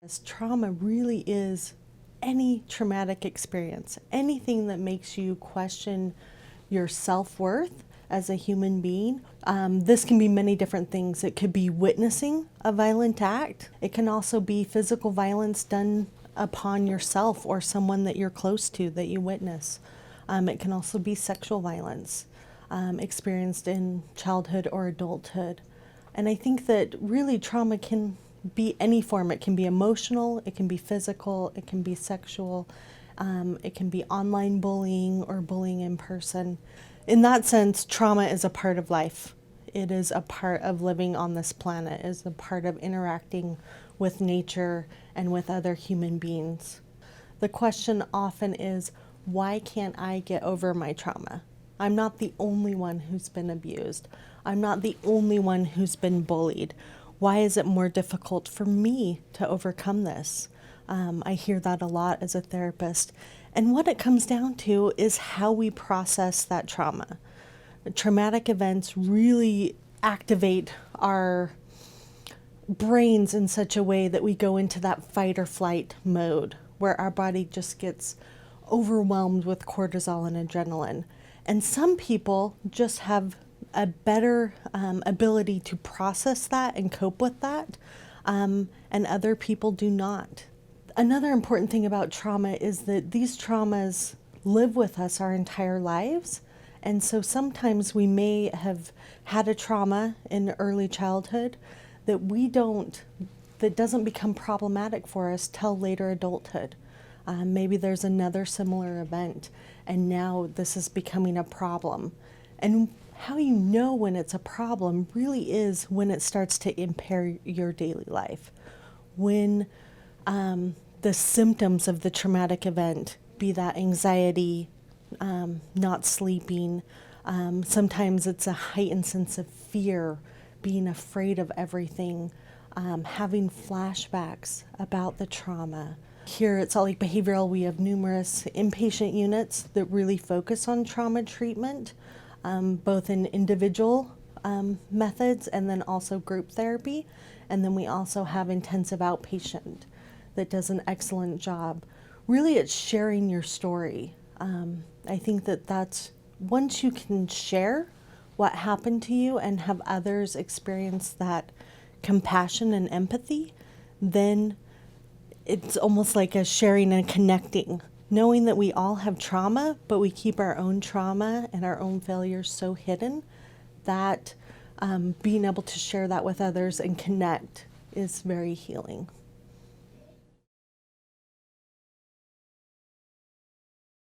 This trauma really is any traumatic experience, anything that makes you question your self-worth as a human being. This can be many different things. It could be witnessing a violent act. It can also be physical violence done upon yourself or someone that you're close to that you witness. It can also be sexual violence experienced in childhood or adulthood. And I think that really trauma can be any form. It can be emotional, it can be physical, it can be sexual, it can be online bullying or bullying in person. In that sense, trauma is a part of life. It is a part of living on this planet, it is a part of interacting with nature and with other human beings. The question often is, why can't I get over my trauma? I'm not the only one who's been abused. I'm not the only one who's been bullied. Why is it more difficult for me to overcome this? I hear that a lot as a therapist. And what it comes down to is how we process that trauma. Traumatic events really activate our brains in such a way that we go into that fight or flight mode where our body just gets overwhelmed with cortisol and adrenaline. And some people just have a better ability to process that and cope with that, and other people do not. Another important thing about trauma is that these traumas live with us our entire lives. And so sometimes we may have had a trauma in early childhood that doesn't become problematic for us till later adulthood. Maybe there's another similar event and now this is becoming a problem. And how you know when it's a problem really is when it starts to impair your daily life. When the symptoms of the traumatic event, be that anxiety, not sleeping, sometimes it's a heightened sense of fear, being afraid of everything, having flashbacks about the trauma. Here at Salt Lake Behavioral, we have numerous inpatient units that really focus on trauma treatment, both in individual methods and then also group therapy. And then we also have intensive outpatient that does an excellent job. Really, it's sharing your story. I think that's once you can share what happened to you and have others experience that compassion and empathy, then it's almost like a sharing and connecting, knowing that we all have trauma, but we keep our own trauma and our own failures so hidden that being able to share that with others and connect is very healing.